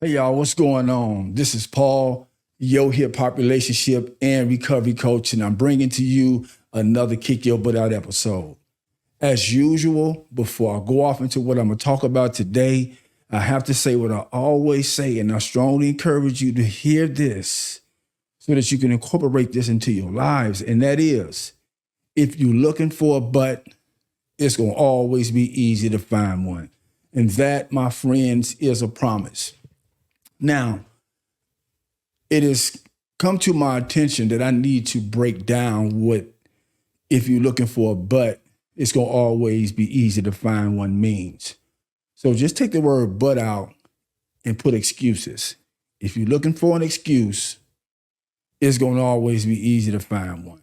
Hey y'all, what's going on? This is Paul, your hip hop relationship and recovery coach, and I'm bringing to you another Kick Your Butt Out episode. As usual, before I go off into what I'm going to talk about today, I have to say what I always say, and I strongly encourage you to hear this so that you can incorporate this into your lives, and that is, if you're looking for a butt, it's going to always be easy to find one. And that, my friends, is a promise. Now, it has come to my attention that I need to break down what, if you're looking for a butt, it's going to always be easy to find one means. So just take the word butt out and put excuses. If you're looking for an excuse, it's going to always be easy to find one.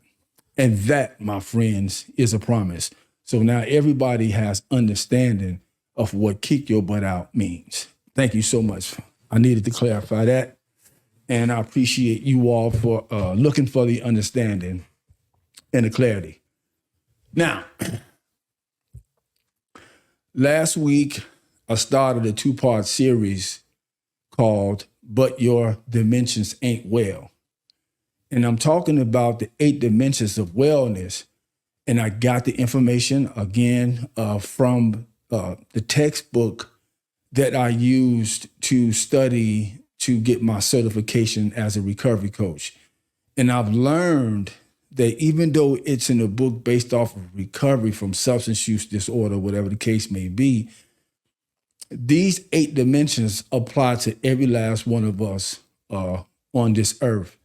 And that, my friends, is a promise. So now everybody has understanding of what kick your butt out means. Thank you so much. I needed to clarify that. And I appreciate you all for looking for the understanding and the clarity. Now, last week, I started a 2-part series called But Your Dimensions Ain't Well. And I'm talking about the 8 dimensions of wellness. And I got the information, again, from the textbook that I used to study to get my certification as a recovery coach. And I've learned that even though it's in a book based off of recovery from substance use disorder, whatever the case may be, these 8 dimensions apply to every last one of us on this earth.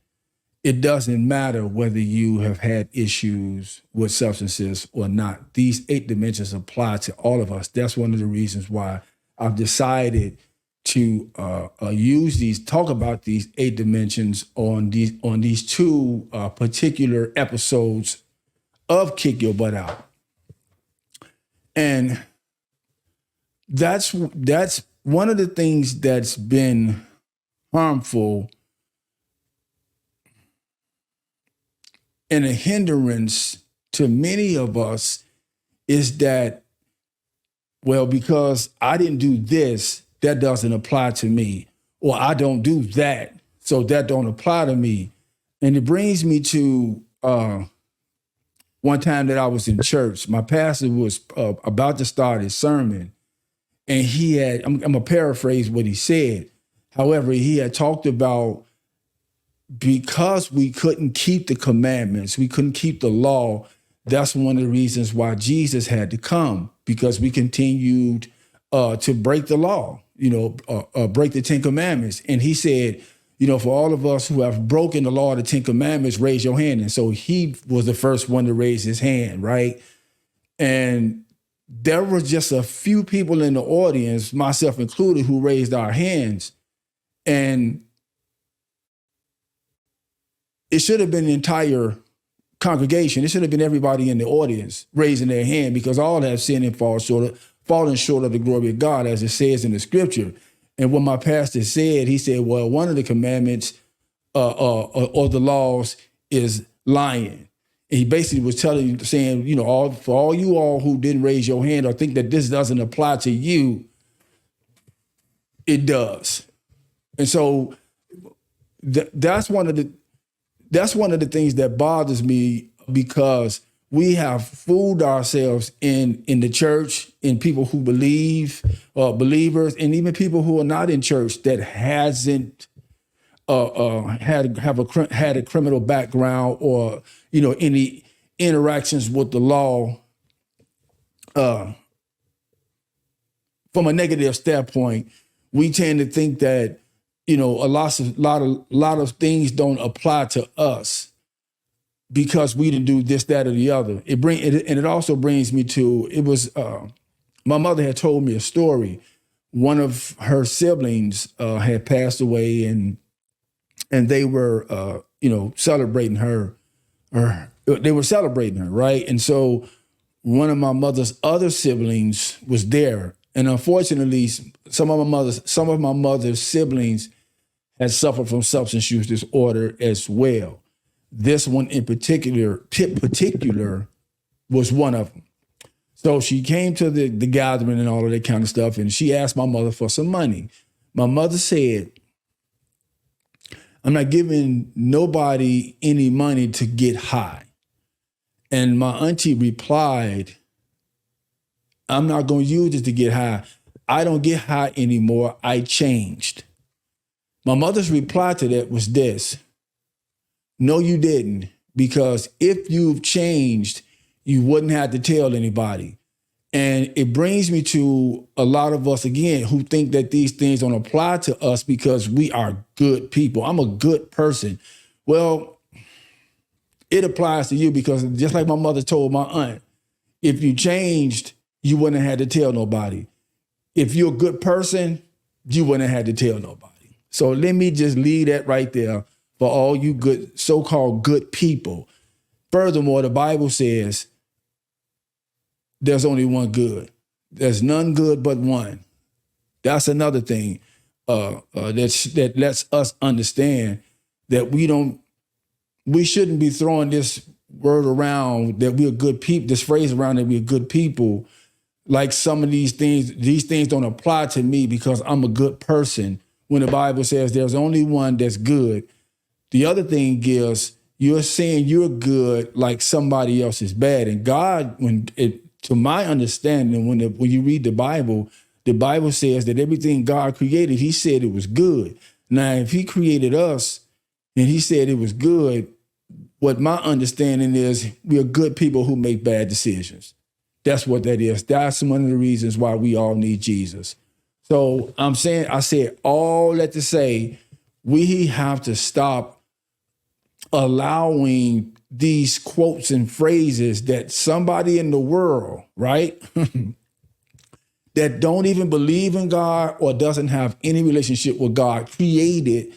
It doesn't matter whether you have had issues with substances or not. These 8 dimensions apply to all of us. That's one of the reasons why I've decided to talk about these 8 dimensions on these 2 particular episodes of Kick Your Butt Out. And that's one of the things that's been harmful and a hindrance to many of us is that, well, because I didn't do this, that doesn't apply to me. Or I don't do that, so that don't apply to me. And it brings me to one time that I was in church. My pastor was about to start his sermon. And he had, I'm going to paraphrase what he said. However, he had talked about because we couldn't keep the commandments, we couldn't keep the law. That's one of the reasons why Jesus had to come, because we continued to break the law, break the 10 commandments. And he said, for all of us who have broken the law of the 10 commandments, raise your hand. And so he was the first one to raise his hand, right? And there were just a few people in the audience, myself included, who raised our hands. And it should have been the entire congregation. It should have been everybody in the audience raising their hand, because all have sinned and fallen short of the glory of God, as it says in the scripture. And what my pastor said, he said, well, one of the commandments or the laws is lying. And he basically was saying, for all you all who didn't raise your hand or think that this doesn't apply to you, it does. And so that's one of the things that bothers me, because we have fooled ourselves in the church, in people who believe, believers, and even people who are not in church that hasn't had a criminal background or any interactions with the law from a negative standpoint. We tend to think that a lot of things don't apply to us because we didn't do this, that, or the other. It also brings me to, it was my mother had told me a story. One of her siblings had passed away, and they were celebrating her. They were celebrating her, right? And so one of my mother's other siblings was there. And unfortunately, some of my mother's siblings had suffered from substance use disorder as well. This one in particular was one of them. So she came to the gathering and all of that kind of stuff, and she asked my mother for some money. My mother said, I'm not giving nobody any money to get high. And my auntie replied, I'm not going to use it to get high. I don't get high anymore. I changed. My mother's reply to that was this: no, you didn't, because if you've changed, you wouldn't have to tell anybody. And it brings me to a lot of us, again, who think that these things don't apply to us because we are good people. I'm a good person. Well, it applies to you because just like my mother told my aunt, if you changed, you wouldn't have had to tell nobody. If you're a good person, you wouldn't have had to tell nobody. So let me just leave that right there for all you good, so-called good people. Furthermore, the Bible says there's only one good. There's none good but one. That's another thing that lets us understand that we shouldn't be throwing this word around that we're good people, this phrase around that we're good people, like some of these things don't apply to me because I'm a good person, when the Bible says there's only one that's good. The other thing is you're saying you're good like somebody else is bad. And God, to my understanding, when you read the Bible says that everything God created, he said it was good. Now, if he created us and he said it was good, what my understanding is we're good people who make bad decisions. That's what that is. That's one of the reasons why we all need Jesus. So I said all that to say, we have to stop allowing these quotes and phrases that somebody in the world, right, that don't even believe in God or doesn't have any relationship with God created,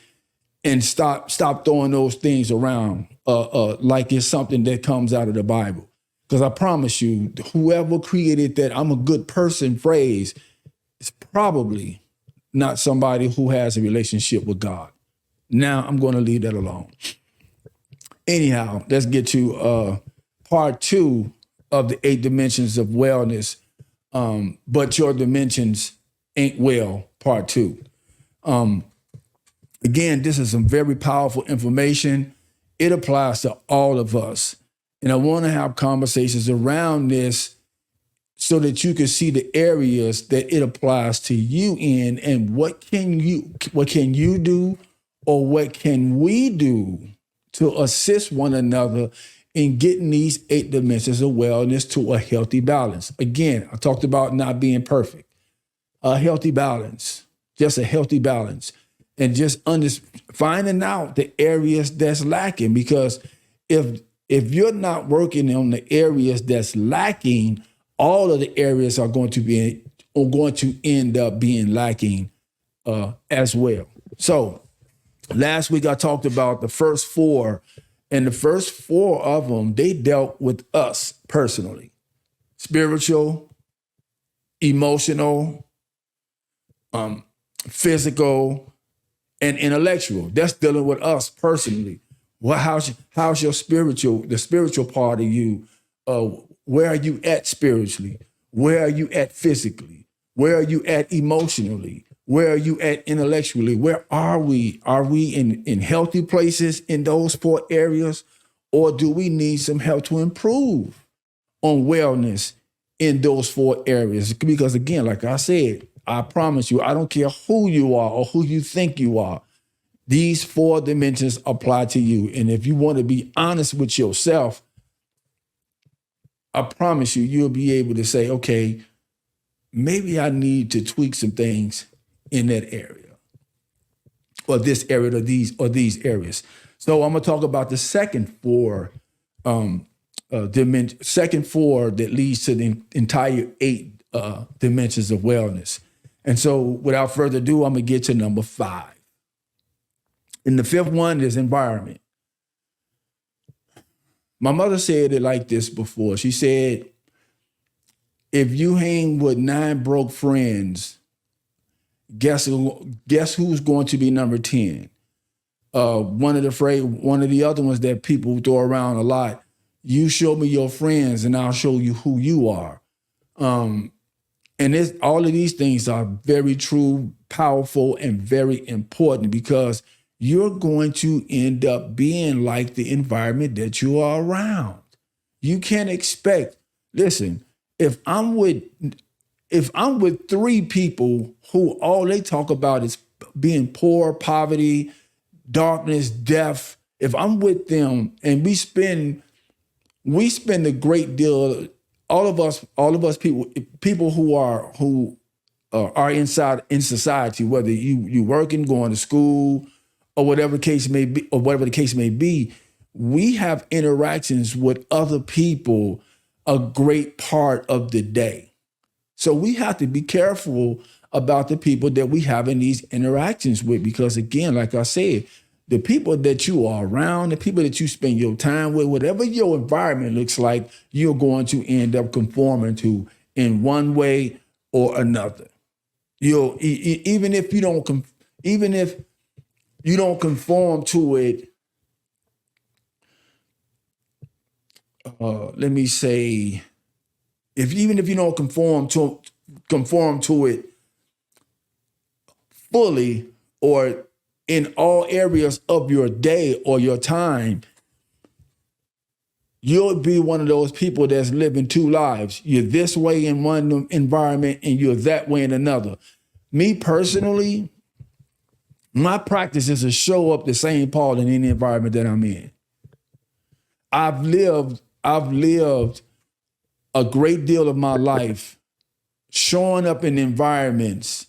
and stop throwing those things around like it's something that comes out of the Bible. Because I promise you, whoever created that "I'm a good person" phrase is probably not somebody who has a relationship with God. Now I'm going to leave that alone. Anyhow, let's get to part 2 of the 8 dimensions of wellness. But your dimensions ain't well, part 2. Again, this is some very powerful information. It applies to all of us. And I want to have conversations around this so that you can see the areas that it applies to you in, and what can you do, or what can we do to assist one another in getting these 8 dimensions of wellness to a healthy balance. Again, I talked about not being perfect. A healthy balance, just a healthy balance. And just finding out the areas that's lacking. Because if you're not working on the areas that's lacking, all of the areas are going to end up being lacking as well. So last week I talked about the first 4, and the first 4 of them, they dealt with us personally: spiritual, emotional, physical, and intellectual. That's dealing with us personally. Well, how's your the spiritual part of you? Where are you at spiritually? Where are you at physically? Where are you at emotionally? Where are you at intellectually? Where are we? Are we in healthy places in those 4 areas? Or do we need some help to improve on wellness in those 4 areas? Because again, like I said, I promise you, I don't care who you are or who you think you are. These 4 dimensions apply to you. And if you want to be honest with yourself, I promise you, you'll be able to say, okay, maybe I need to tweak some things in that area, or this area, or these areas. So I'm going to talk about the second 4 second 4 that leads to the entire 8 dimensions of wellness. And so without further ado, I'm going to get to number 5. And the 5th one is environment. My mother said it like this before. She said, if you hang with 9 broke friends, guess who's going to be number 10? One of the other ones that people throw around a lot: you show me your friends and I'll show you who you are. And all of these things are very true, powerful, and very important because you're going to end up being like the environment that you are around. You can't expect, listen, if I'm with three people who all they talk about is being poor, poverty, darkness, death, if I'm with them and we spend a great deal, all of us people who are inside in society, whether you working, going to school, or whatever the case may be, we have interactions with other people a great part of the day. So we have to be careful about the people that we have in these interactions with, because again, like I said, the people that you are around, the people that you spend your time with, whatever your environment looks like, you're going to end up conforming to in one way or another. Even if you don't conform to it, let me say, even if you don't conform to it fully or in all areas of your day or your time, you'll be one of those people that's living two lives. You're this way in one environment and you're that way in another. Me personally, my practice is to show up the same Paul in any environment that I'm in. I've lived a great deal of my life showing up in environments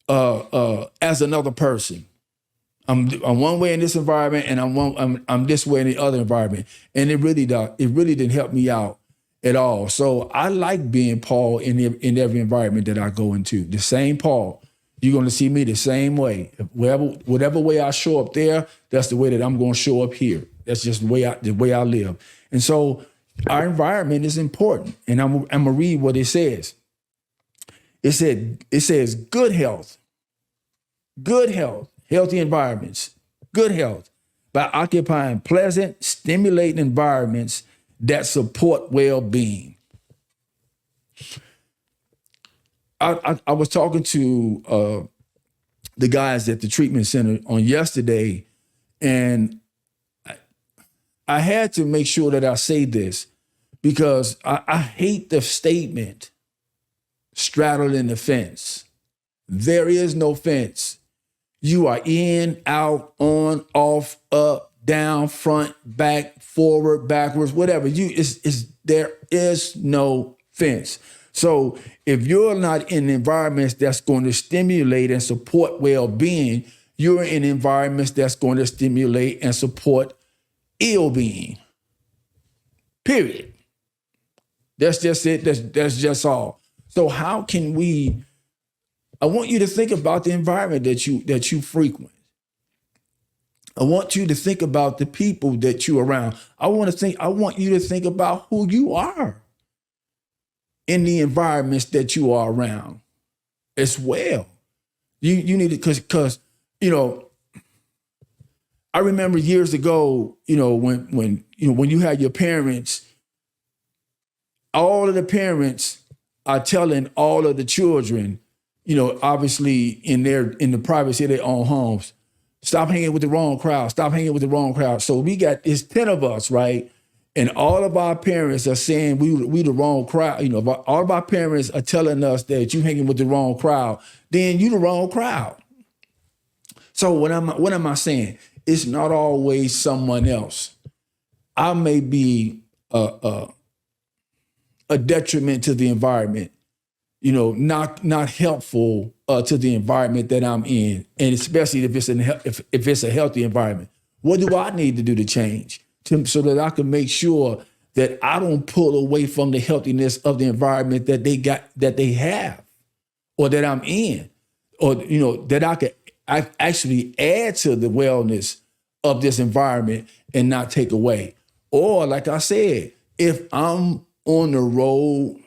as another person. I'm one way in this environment, and I'm this way in the other environment, and it really didn't help me out at all. So I like being Paul in every environment that I go into. The same Paul, you're going to see me the same way. Whatever way I show up there, that's the way that I'm going to show up here. That's just the way I live. And so our environment is important, and I'm gonna read what it says. It says good health. Healthy environments, good health, by occupying pleasant, stimulating environments that support well-being. I was talking to the guys at the treatment center on yesterday, and I had to make sure that I say this because I hate the statement straddling the fence. There is no fence. You are in, out, on, off, up, down, front, back, forward, backwards, whatever. There is no fence. So if you're not in environments that's going to stimulate and support well-being, you're in environments that's going to stimulate and support ill-being. Period. That's just it. That's just all. So how can we? I want you to think about the environment that you frequent. I want you to think about the people that you're around. I want you to think about who you are in the environments that you are around as well. You need to, because I remember years ago, when you had your parents, all of the parents are telling all of the children, obviously in the privacy of their own homes, stop hanging with the wrong crowd. Stop hanging with the wrong crowd. So it's 10 of us, right? And all of our parents are saying we the wrong crowd. All of our parents are telling us that you hanging with the wrong crowd. Then you the wrong crowd. So what am I saying? It's not always someone else. I may be a detriment to the environment, not helpful to the environment that I'm in, and especially if it's a healthy environment. What do I need to do to change so that I can make sure that I don't pull away from the healthiness of the environment that they have, or that I'm in, or that I could actually add to the wellness of this environment and not take away. Or like I said, if I'm on the road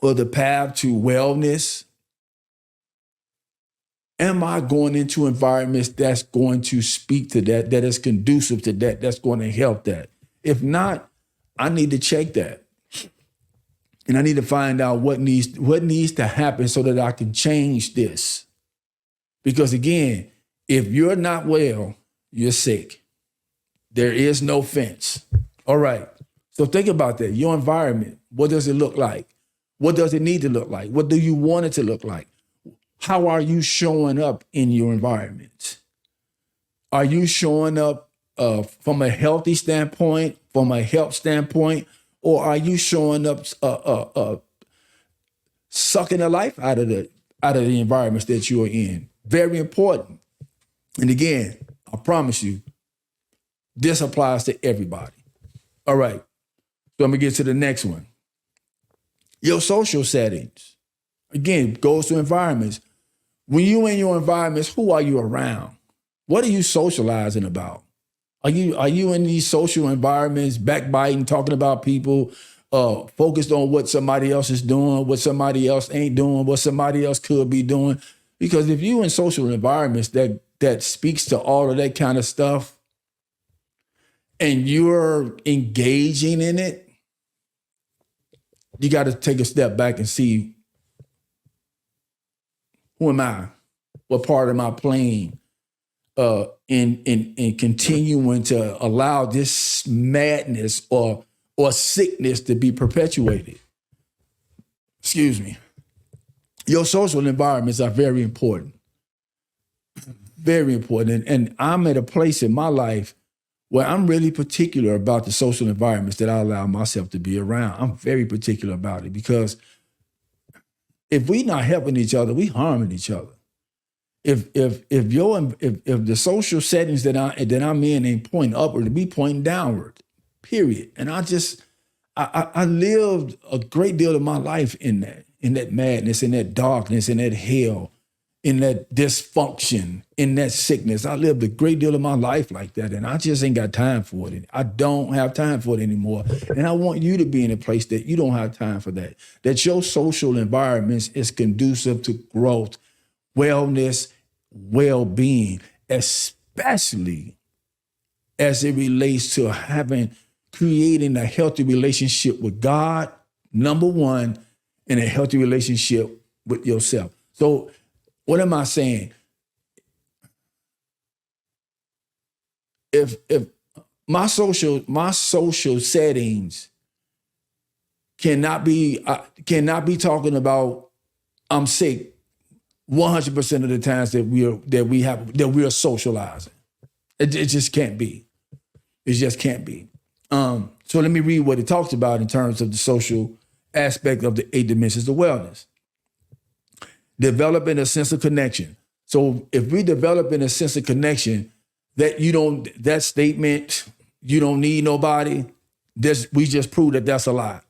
or the path to wellness, am I going into environments that's going to speak to that is conducive to that, that's going to help that? If not, I need to check that. And I need to find out what needs to happen so that I can change this. Because again, if you're not well, you're sick. There is no fence. All right. So think about that. Your environment, what does it look like? What does it need to look like? What do you want it to look like? How are you showing up in your environment? Are you showing up from a healthy standpoint, from a health standpoint, or are you showing up sucking the life out of the environments that you are in? Very important. And again, I promise you, this applies to everybody. All right. So I'm gonna get to the next one. Your social settings. Again, goes to environments. When you in your environments, who are you around? What are you socializing about? Are you in these social environments, backbiting, talking about people, focused on what somebody else is doing, what somebody else ain't doing, what somebody else could be doing? Because if you in social environments that speaks to all of that kind of stuff, and you're engaging in it, you got to take a step back and see, who am I? What part am I playing in continuing to allow this madness or sickness to be perpetuated? Excuse me. Your social environments are very important. Very important. And I'm at a place in my life where I'm really particular about the social environments that I allow myself to be around. I'm very particular about it, because if we not helping each other, we harming each other. If the social settings that I'm in ain't pointing upward, we pointing downward, period. And I lived a great deal of my life in that madness, in that darkness, in that hell, in that dysfunction, in that sickness. I lived a great deal of my life like that, and I just ain't got time for it. I don't have time for it anymore. And I want you to be in a place that you don't have time for that, that your social environment is conducive to growth, wellness, well-being, especially as it relates to creating a healthy relationship with God, number one, and a healthy relationship with yourself. So what am I saying? If my social settings cannot be talking about I'm sick 100% of the times that we are socializing. It just can't be. It just can't be. So let me read what it talks about in terms of the social aspect of the 8 dimensions of wellness. Developing a sense of connection. So if we developing a sense of connection, that statement, you don't need nobody, we just proved that that's a lie.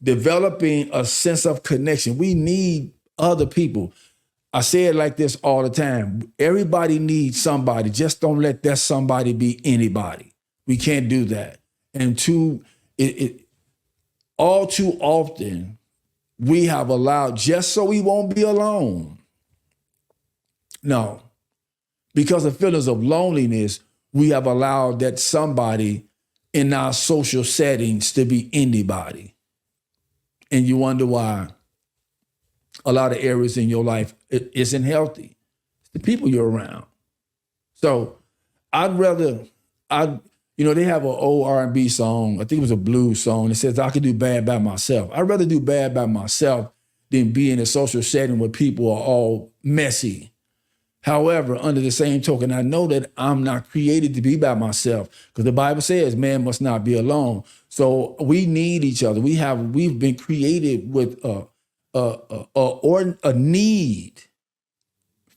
Developing a sense of connection. We need other people. I say it like this all the time. Everybody needs somebody. Just don't let that somebody be anybody. We can't do that. And all too often, we have allowed, just so we won't be alone. No. Because of feelings of loneliness, we have allowed that somebody in our social settings to be anybody. And you wonder why a lot of areas in your life it isn't healthy. It's the people you're around. So they have an old R&B song, I think it was a blues song, that says, I could do bad by myself. I'd rather do bad by myself than be in a social setting where people are all messy. However, under the same token, I know that I'm not created to be by myself, because the Bible says man must not be alone. So we need each other. We've been created with a need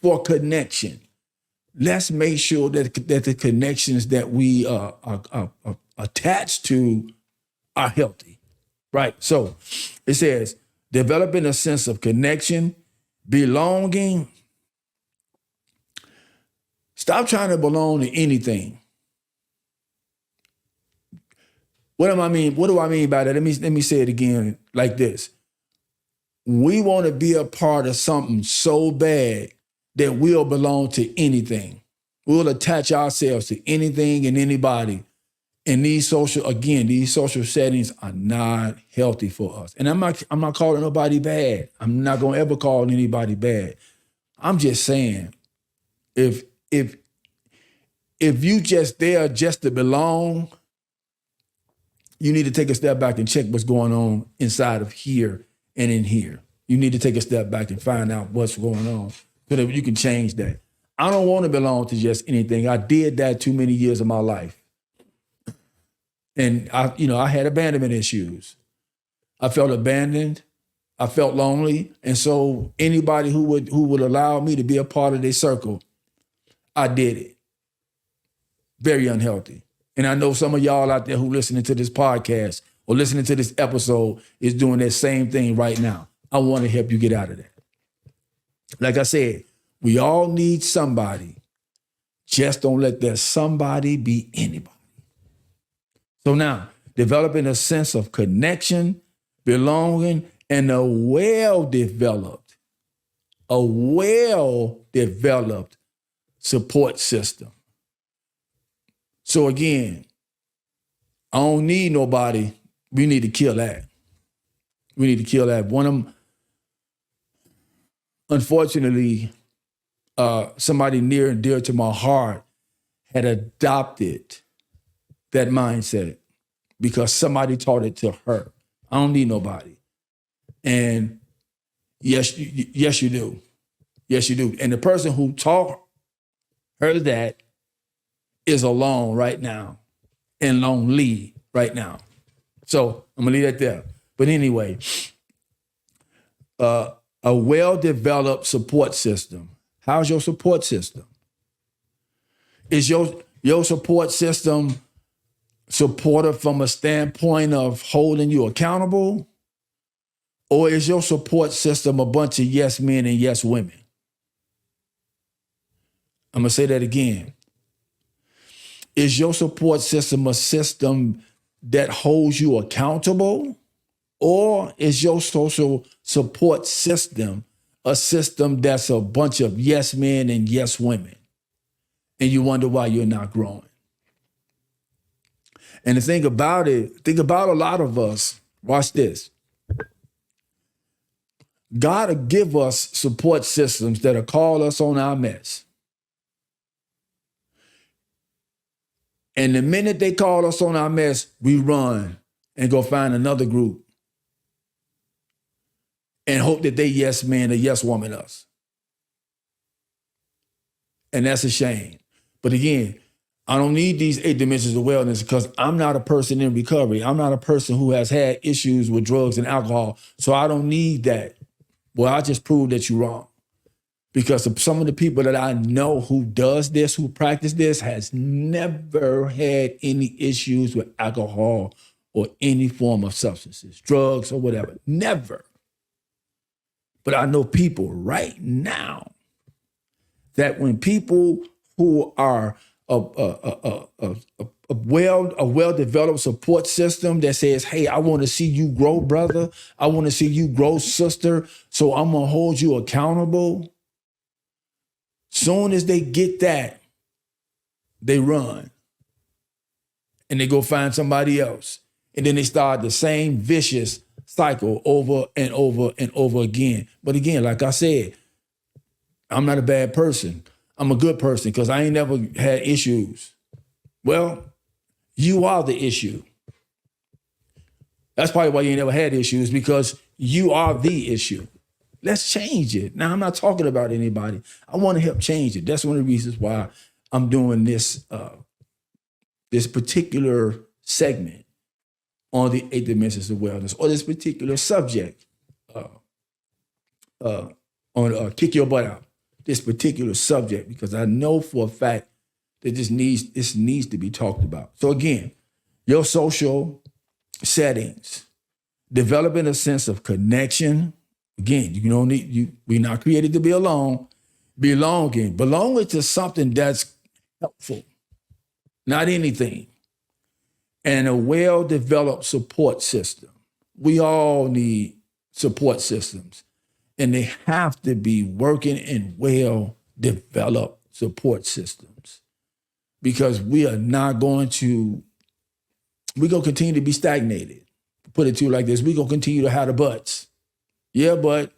for connection. Let's make sure that the connections that we are attached to are healthy, right? So it says, developing a sense of connection, belonging. Stop trying to belong to anything. What do I mean by that? Let me say it again like this. We want to be a part of something so bad that we'll belong to anything. We'll attach ourselves to anything and anybody And these social settings are not healthy for us. And I'm not calling nobody bad. I'm not gonna ever call anybody bad. I'm just saying, if you just there just to belong, you need to take a step back and check what's going on inside of here and in here. You need to take a step back and find out what's going on so that you can change that. I don't want to belong to just anything. I did that too many years of my life. And I had abandonment issues. I felt abandoned. I felt lonely. And so anybody who would allow me to be a part of their circle, I did it. Very unhealthy. And I know some of y'all out there who listening to this podcast or listening to this episode is doing that same thing right now. I want to help you get out of that. Like I said, we all need somebody. Just don't let that somebody be anybody. So now, developing a sense of connection, belonging, and a well-developed support system. So again, I don't need nobody. We need to kill that. We need to kill that. One of them, unfortunately, somebody near and dear to my heart had adopted that mindset because somebody taught it to her. I don't need nobody. And yes, you do. Yes, you do. And the person who taught her that is alone right now and lonely right now. So I'm gonna leave that there. But anyway, a well-developed support system. How's your support system? Is your support system supportive from a standpoint of holding you accountable? Or is your support system a bunch of yes men and yes women? I'm gonna say that again. Is your support system a system that holds you accountable? Or is your social support system a system that's a bunch of yes men and yes women? And you wonder why you're not growing. And the thing about a lot of us, watch this. God will give us support systems that'll call us on our mess. And the minute they call us on our mess, we run and go find another group and hope that they yes man or yes woman us. And that's a shame. But again, I don't need these 8 dimensions of wellness because I'm not a person in recovery. I'm not a person who has had issues with drugs and alcohol. So I don't need that. Well, I just proved that you're wrong. Because some of the people that I know who does this, who practice this, has never had any issues with alcohol or any form of substances, drugs or whatever. Never. But I know people right now that when people who are a well-developed support system that says, hey, I want to see you grow, brother. I want to see you grow, sister. So I'm going to hold you accountable. Soon as they get that, they run. And they go find somebody else. And then they start the same vicious cycle over and over and over again. But again, like I said, I'm not a bad person. I'm a good person because I ain't never had issues. Well, you are the issue. That's probably why you ain't never had issues, because you are the issue. Let's change it. Now, I'm not talking about anybody. I want to help change it. That's one of the reasons why I'm doing this this particular segment on the 8 dimensions of wellness, or this particular subject on Kick Your Butt Out. This particular subject, because I know for a fact that this needs to be talked about. So again, your social settings, developing a sense of connection. Again, we're not created to be alone. Belonging to something that's helpful, not anything. And a well-developed support system. We all need support systems, and they have to be working in well-developed support systems, because we are not going to we're going to continue to be stagnated. Put it to you like this. We're going to continue to have the buts. Yeah, but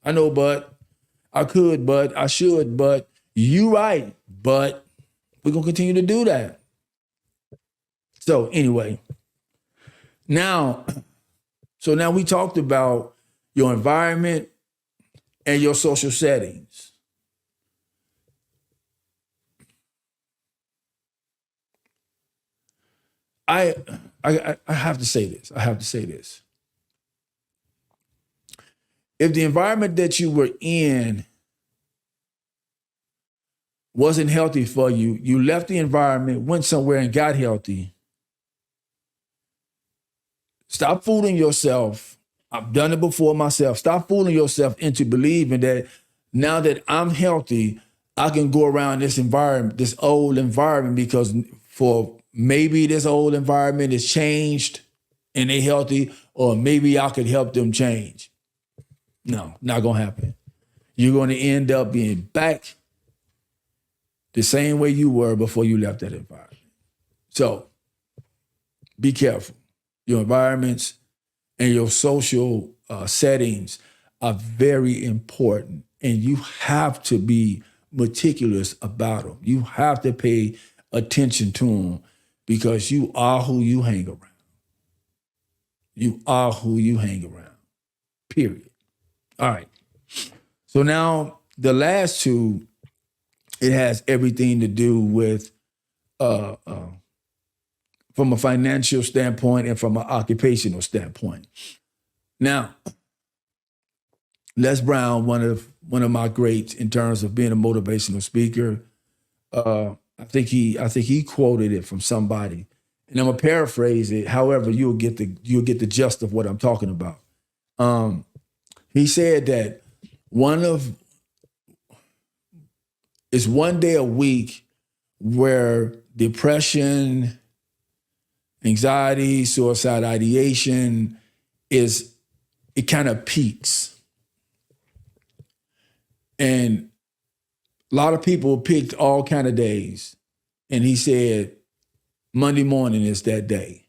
I know, but I could, but I should, but you right, but we're going to continue to do that. So anyway, now, now we talked about your environment and your social settings. I have to say this. I have to say this. If the environment that you were in wasn't healthy for you, you left the environment, went somewhere and got healthy. Stop fooling yourself. I've done it before myself. Stop fooling yourself into believing that now that I'm healthy, I can go around this environment, this old environment, because for maybe this old environment is changed and they healthy, or maybe I could help them change. No, not gonna happen. You're gonna end up being back the same way you were before you left that environment. So be careful. Your environments and your social settings are very important, and you have to be meticulous about them. You have to pay attention to them because you are who you hang around. You are who you hang around, period. All right. So now the last two, it has everything to do with from a financial standpoint and from an occupational standpoint. Now, Les Brown, one of my greats in terms of being a motivational speaker, I think he quoted it from somebody, and I'm gonna paraphrase it. However, you'll get the gist of what I'm talking about. He said that it's one day a week where depression, anxiety, suicide ideation it kind of peaks. And a lot of people picked all kind of days. And he said, Monday morning is that day.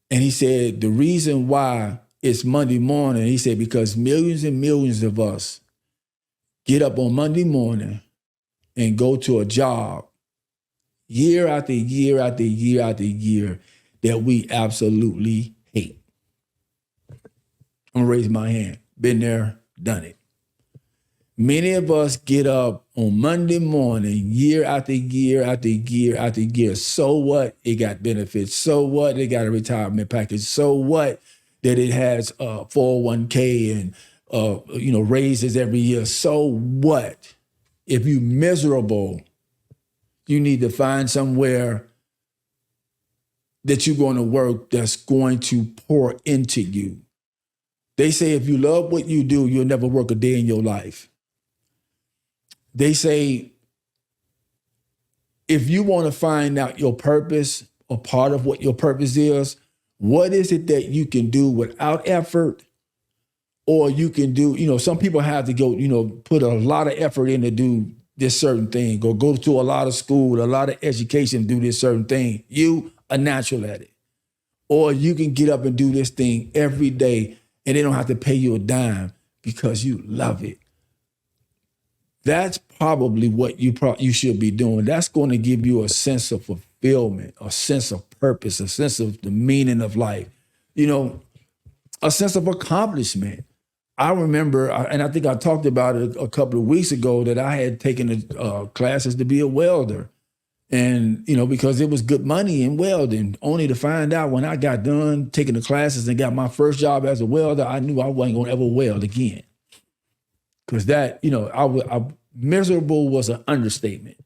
And he said, the reason why it's Monday morning, he said, because millions and millions of us get up on Monday morning and go to a job year after year after year after year that we absolutely hate. I'm gonna raise my hand. Been there, done it. Many of us get up on Monday morning, year after year after year after year. So what? It got benefits. So what? It got a retirement package. So what? That it has 401k and raises every year. So what? If you're miserable, you need to find somewhere that you're going to work that's going to pour into you. They say if you love what you do, you'll never work a day in your life. They say if you want to find out your purpose or part of what your purpose is, what is it that you can do without effort? Or you can do, some people have to go, put a lot of effort in to do this certain thing, or go to a lot of school, a lot of education to do this certain thing. You are natural at it. Or you can get up and do this thing every day and they don't have to pay you a dime because you love it. That's probably what you should be doing. That's going to give you a sense of fulfillment, a sense of purpose, a sense of the meaning of life, a sense of accomplishment. I remember, and I think I talked about it a couple of weeks ago, that I had taken classes to be a welder. And, because it was good money in welding, only to find out when I got done taking the classes and got my first job as a welder, I knew I wasn't going to ever weld again. Because that, miserable was an understatement.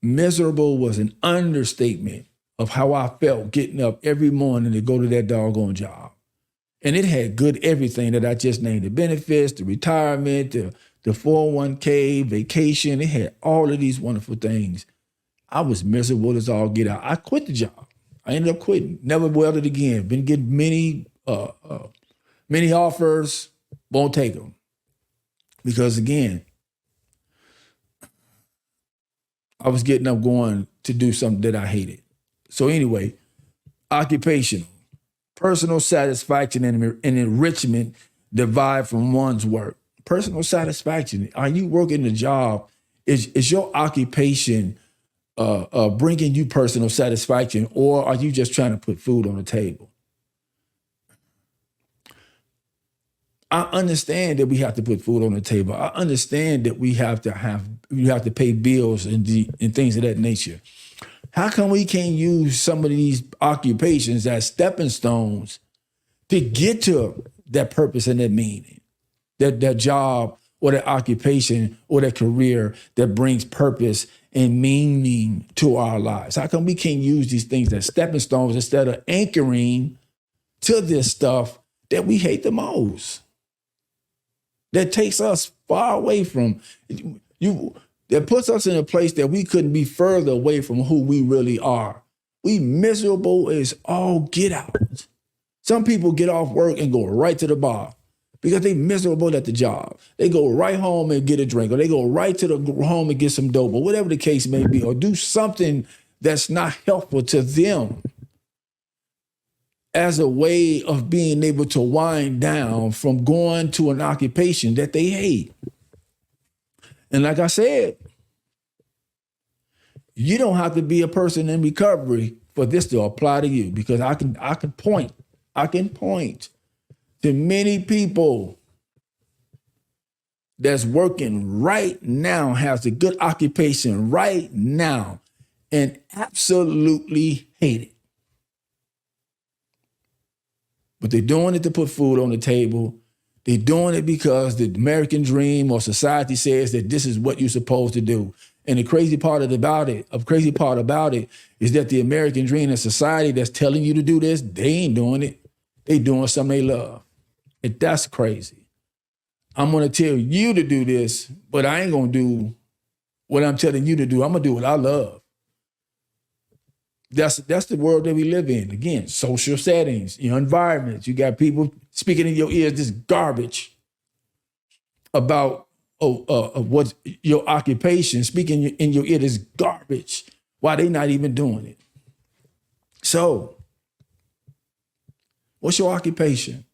Miserable was an understatement of how I felt getting up every morning to go to that doggone job. And it had good everything that I just named: the benefits, the retirement, the 401k, vacation. It had all of these wonderful things. I was miserable as all get out. I quit the job. I ended up quitting. Never welded again. Been getting many offers, won't take them. Because again, I was getting up going to do something that I hated. So anyway, occupational, personal satisfaction and enrichment derived from one's work. Personal satisfaction. Are you working a job? Is your occupation bringing you personal satisfaction, or are you just trying to put food on the table? I understand that we have to put food on the table. I understand that we have to pay bills and things of that nature. How come we can't use some of these occupations as stepping stones to get to that purpose and that meaning, that job or that occupation or that career that brings purpose and meaning to our lives? How come we can't use these things as stepping stones instead of anchoring to this stuff that we hate the most, that takes us far away from you, that puts us in a place that we couldn't be further away from who we really are? We miserable as all get out. Some people get off work and go right to the bar because they miserable at the job. They go right home and get a drink, or they go right to the home and get some dope, or whatever the case may be, or do something that's not helpful to them as a way of being able to wind down from going to an occupation that they hate. And like I said, you don't have to be a person in recovery for this to apply to you, because I can point to many people that's working right now, has a good occupation right now, and absolutely hate it. But they're doing it to put food on the table. They're doing it because the American dream or society says that this is what you're supposed to do. And the crazy part about it is that the American dream and society that's telling you to do this, they ain't doing it. They doing something they love. And that's crazy. I'm going to tell you to do this, but I ain't going to do what I'm telling you to do. I'm going to do what I love. That's the world that we live in. Again, social settings, environments. You got people speaking in your ears this garbage about what your occupation, speaking in your ear this garbage while they not even doing it. So, what's your occupation?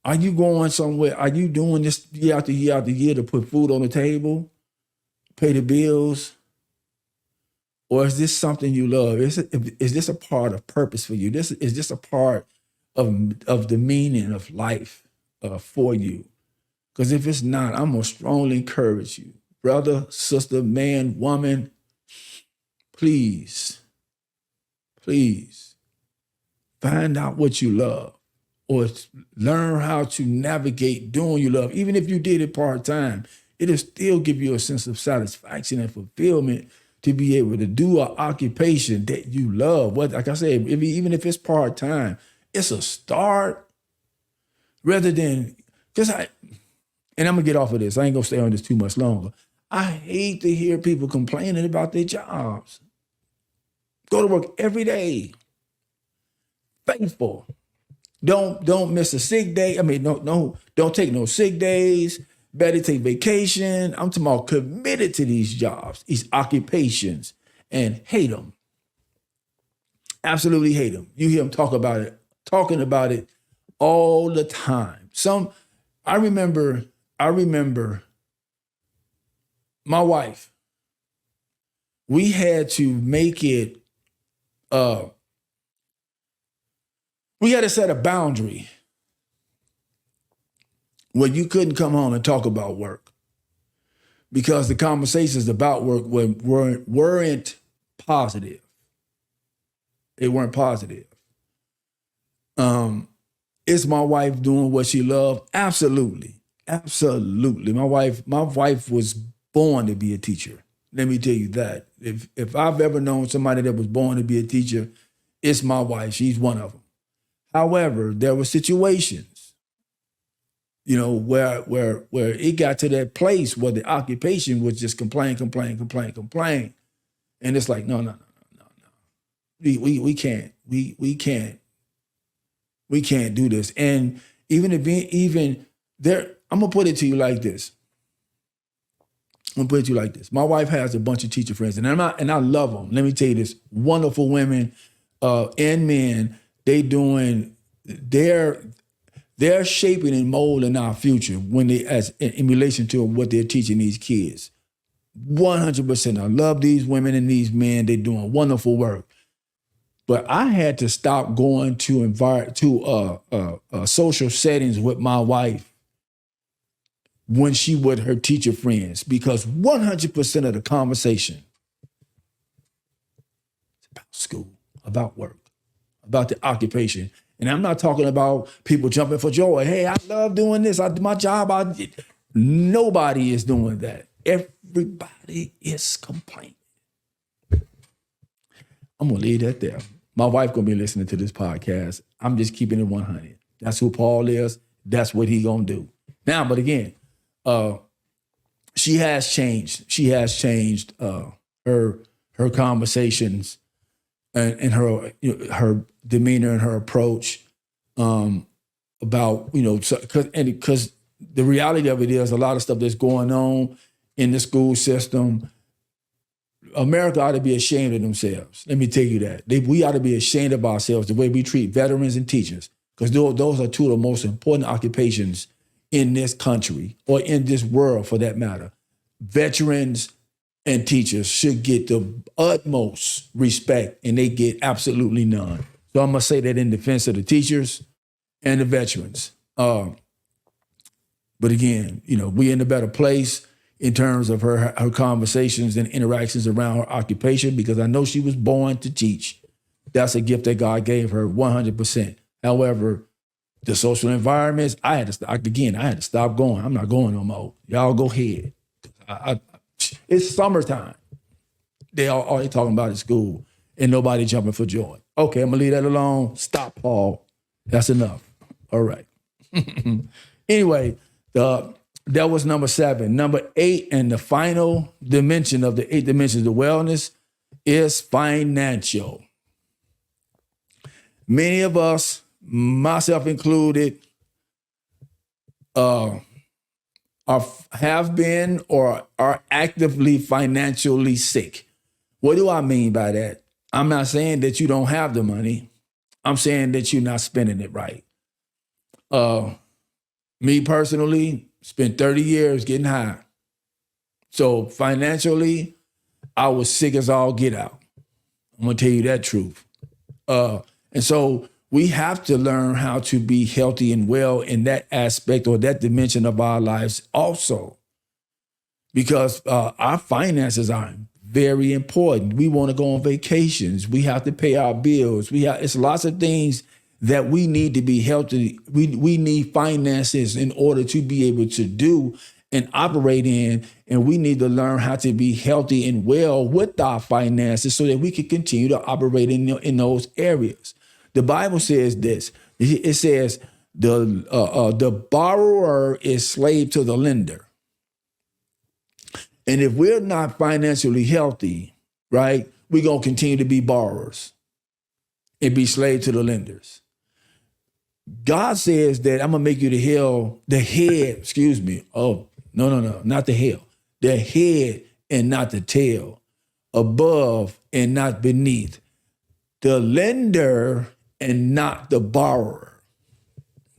Are you going somewhere? Are you doing this year after year after year to put food on the table, pay the bills? Or is this something you love? Is this a part of purpose for you? Is this a part of the meaning of life for you? Because if it's not, I'm going to strongly encourage you, brother, sister, man, woman, please find out what you love, or learn how to navigate doing you love. Even if you did it part-time, it'll still give you a sense of satisfaction and fulfillment to be able to do an occupation that you love. Like I said, even if it's part-time, it's a start rather than, and I'm gonna get off of this. I ain't gonna stay on this too much longer. I hate to hear people complaining about their jobs. Go to work every day, faithful. Don't miss a sick day. I mean, don't take no sick days. Better take vacation. I'm talking about committed to these jobs, these occupations, and hate them. Absolutely hate them. You hear them talking about it all the time. I remember my wife. We had to make it, we had to set a boundary where you couldn't come home and talk about work, because the conversations about work weren't positive. They weren't positive. Is my wife doing what she loved? Absolutely. Absolutely. My wife was born to be a teacher. Let me tell you that. If I've ever known somebody that was born to be a teacher, it's my wife. She's one of them. However, there were situations, where it got to that place where the occupation was just complain. And it's like, no. We can't do this. And even there, I'm gonna put it to you like this. I'm gonna put it to you like this. My wife has a bunch of teacher friends, and I love them. Let me tell you this: wonderful women and men. They're shaping and molding our future when they as in relation to what they're teaching these kids. 100%. I love these women and these men. They're doing wonderful work. But I had to stop going to social settings with my wife when she with her teacher friends, because 100% of the conversation is about school, about work, about the occupation. And I'm not talking about people jumping for joy. Hey, I love doing this. My job. Nobody is doing that. Everybody is complaining. I'm going to leave that there. My wife going to be listening to this podcast. I'm just keeping it 100. That's who Paul is. That's what he going to do. Now, but again, she has changed. She has changed her conversations and her demeanor and her approach about, because the reality of it is a lot of stuff that's going on in the school system. America ought to be ashamed of themselves. Let me tell you that. We ought to be ashamed of ourselves, the way we treat veterans and teachers, because those are two of the most important occupations in this country, or in this world for that matter. Veterans and teachers should get the utmost respect, and they get absolutely none. So I'm going to say that in defense of the teachers and the veterans. But again, we're in a better place in terms of her conversations and interactions around her occupation, because I know she was born to teach. That's a gift that God gave her 100%. However, the social environments, I had to stop going. I'm not going no more. Y'all go ahead. It's summertime. They all they talking about is school, and nobody jumping for joy. Okay, I'm gonna leave that alone. Stop, Paul. That's enough. All right. Anyway, that was number 7. Number 8, and the final dimension of the 8 dimensions of wellness is financial. Many of us, myself included, have been or are actively financially sick. What do I mean by that? I'm not saying that you don't have the money. I'm saying that you're not spending it right. Me personally, spent 30 years getting high. So financially, I was sick as all get out. I'm gonna tell you that truth. And so we have to learn how to be healthy and well in that aspect or that dimension of our lives also, because our finances are very important. We want to go on vacations. We have to pay our bills. It's lots of things that we need to be healthy. We need finances in order to be able to do and operate in, and we need to learn how to be healthy and well with our finances so that we can continue to operate in those areas. The Bible says this. It says the borrower is slave to the lender. And if we're not financially healthy, right, we're going to continue to be borrowers and be slave to the lenders. God says that I'm going to make you the head, Oh, no, not the head. The head and not the tail. Above and not beneath. The lender and not the borrower.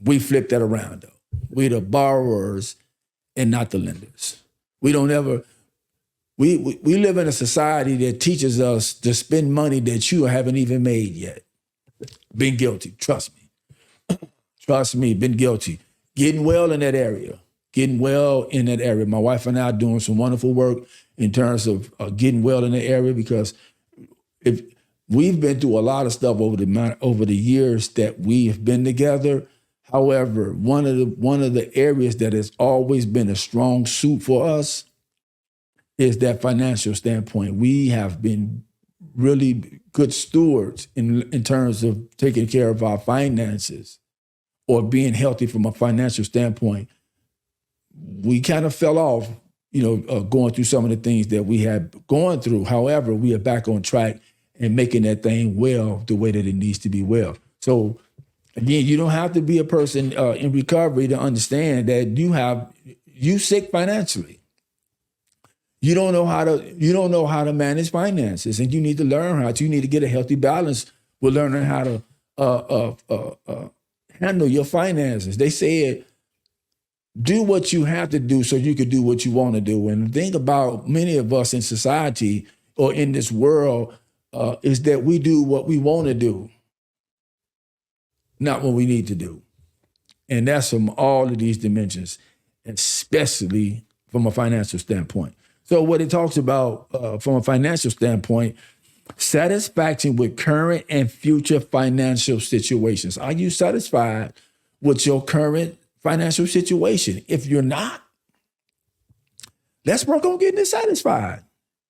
We flip that around though. We're the borrowers and not the lenders. We live in a society that teaches us to spend money that you haven't even made yet. Been guilty, trust me. Trust me, been guilty. Getting well in that area. My wife and I are doing some wonderful work in terms of getting well in the area, because if we've been through a lot of stuff over the years that we have been together. However, one of the areas that has always been a strong suit for us is that financial standpoint. We have been really good stewards in terms of taking care of our finances or being healthy from a financial standpoint. We kind of fell off, going through some of the things that we had gone through. However, we are back on track and making that thing well the way that it needs to be well. So again, you don't have to be a person in recovery to understand that you sick financially. You don't know how to manage finances, and you need to learn how to. You need to get a healthy balance with learning how to handle your finances. They said, do what you have to do so you can do what you want to do. And the thing about many of us in society or in this world is that we do what we want to do, not what we need to do. And that's from all of these dimensions, especially from a financial standpoint. So what it talks about from a financial standpoint, satisfaction with current and future financial situations. Are you satisfied with your current financial situation? If you're not, let's work on getting it satisfied.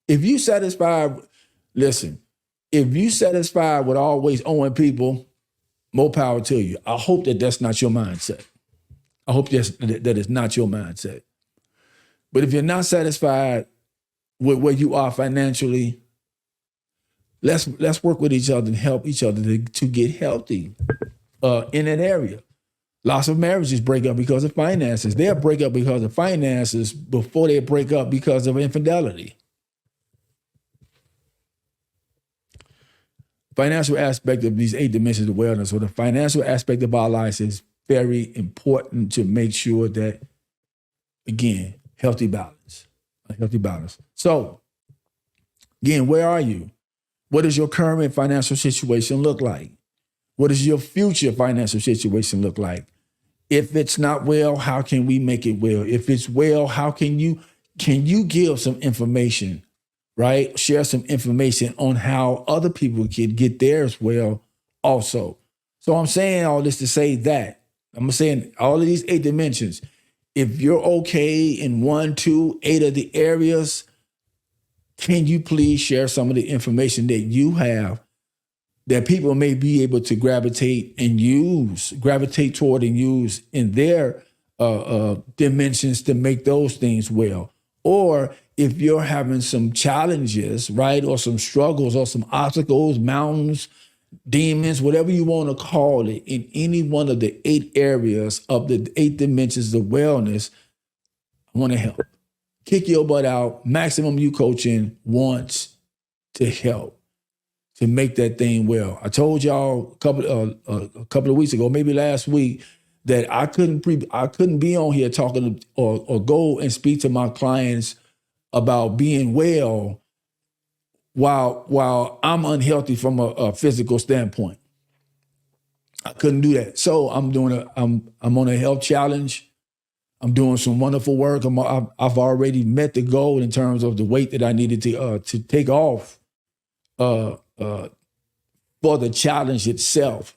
If you satisfied, listen, if you satisfied with always owing people, more power to you. I hope that that's not your mindset. I hope that is not your mindset. But if you're not satisfied with where you are financially, let's work with each other and help each other to get healthy in that area. Lots of marriages break up because of finances. They'll break up because of finances before they break up because of infidelity. Financial aspect of these 8 dimensions of wellness, or the financial aspect of our lives, is very important to make sure that, again, healthy balance, a healthy balance. So, again, where are you? What does your current financial situation look like? What does your future financial situation look like? If it's not well, how can we make it well? If it's well, how can you give some information, right? Share some information on how other people can get theirs well also. So I'm saying all this to say that, I'm saying all of these 8 dimensions, if you're okay in 1, 2, 8 of the areas, can you please share some of the information that you have that people may be able to gravitate toward and use in their dimensions to make those things well? Or if you're having some challenges, right, or some struggles or some obstacles, mountains, demons, whatever you want to call it, in any one of the 8 areas of the 8 dimensions of wellness, I want to help. Kick your butt out. Maximum You Coaching wants to help to make that thing well. I told y'all a couple of weeks ago, maybe last week, that I couldn't be on here talking or go and speak to my clients about being well while I'm unhealthy from a physical standpoint. I couldn't do that. So I'm on a health challenge. I'm doing some wonderful work. I've already met the goal in terms of the weight that I needed to take off for the challenge itself.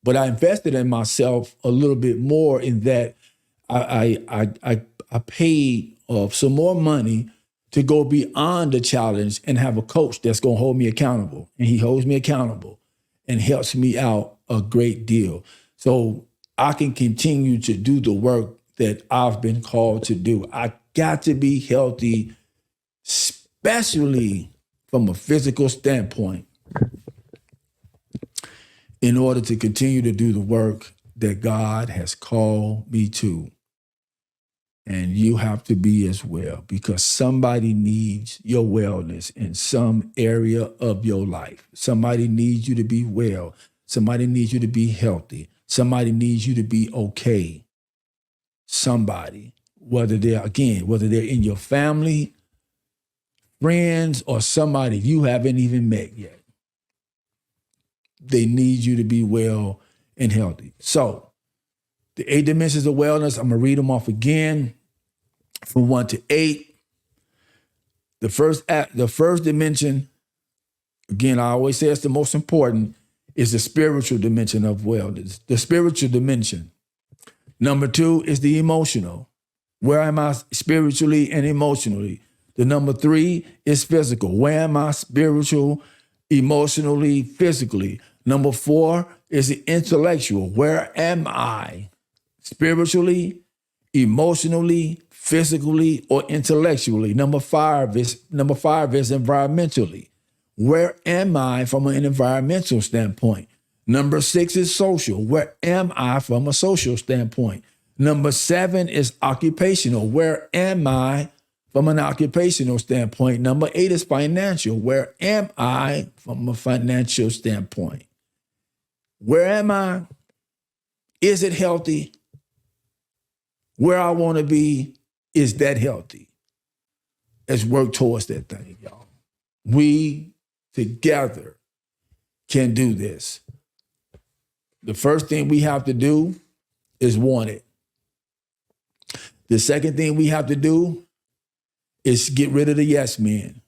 But I invested in myself a little bit more in that I paid some more money to go beyond the challenge and have a coach that's going to hold me accountable. And he holds me accountable and helps me out a great deal. So I can continue to do the work that I've been called to do. I got to be healthy, especially from a physical standpoint, in order to continue to do the work that God has called me to. And you have to be as well, because somebody needs your wellness in some area of your life. Somebody needs you to be well. Somebody needs you to be healthy. Somebody needs you to be okay. Somebody, whether they're in your family, friends, or somebody you haven't even met yet. They need you to be well and healthy. So the 8 dimensions of wellness, I'm going to read them off again from 1 to 8. The first dimension, again, I always say it's the most important, is the spiritual dimension of wellness. The spiritual dimension. Number 2 is the emotional. Where am I spiritually and emotionally? The number 3 is physical. Where am I spiritual, emotionally, physically? Number 4 is the intellectual. Where am I spiritually, emotionally, physically, or intellectually? Number 5 is environmentally. Where am I from an environmental standpoint? Number 6 is social. Where am I from a social standpoint? Number 7 is occupational. Where am I from an occupational standpoint. Number 8 is financial. Where am I from a financial standpoint? Where am I? Is it healthy? Where I want to be, is that healthy? Let's work towards that thing, y'all. We together can do this. The first thing we have to do is want it. The second thing we have to do is get rid of the yes men.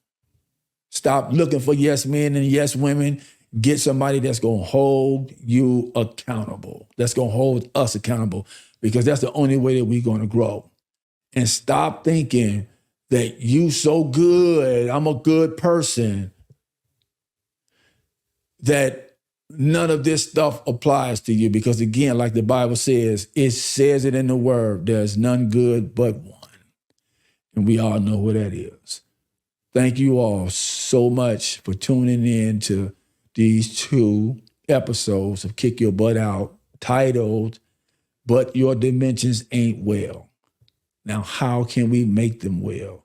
Stop looking for yes men and yes women. Get somebody that's going to hold you accountable. That's going to hold us accountable, because that's the only way that we're going to grow. And stop thinking that you so good, I'm a good person, that none of this stuff applies to you. Because again, like the Bible says, it says it in the word, there's none good but one. And we all know who that is. Thank you all so much for tuning in to these 2 episodes of Kick Your Butt Out, titled, But Your Dimensions Ain't Well. Now, how can we make them well?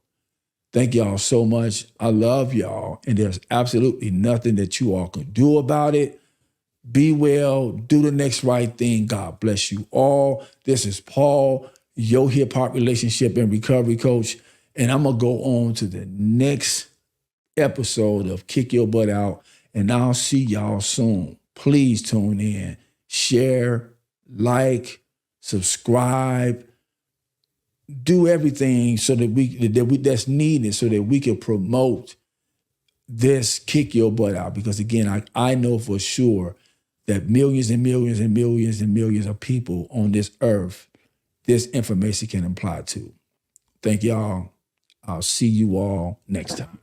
Thank y'all so much. I love y'all, and there's absolutely nothing that you all can do about it. Be well, do the next right thing. God bless you all. This is Paul, your hip hop relationship and recovery coach, and I'm going to go on to the next episode of Kick Your Butt Out, and I'll see y'all soon. Please tune in, share, like, subscribe, do everything so that that's needed so that we can promote this Kick Your Butt Out. Because again, I know for sure that millions and millions and millions and millions of people on this earth, this information can apply to. Thank y'all. I'll see you all next time.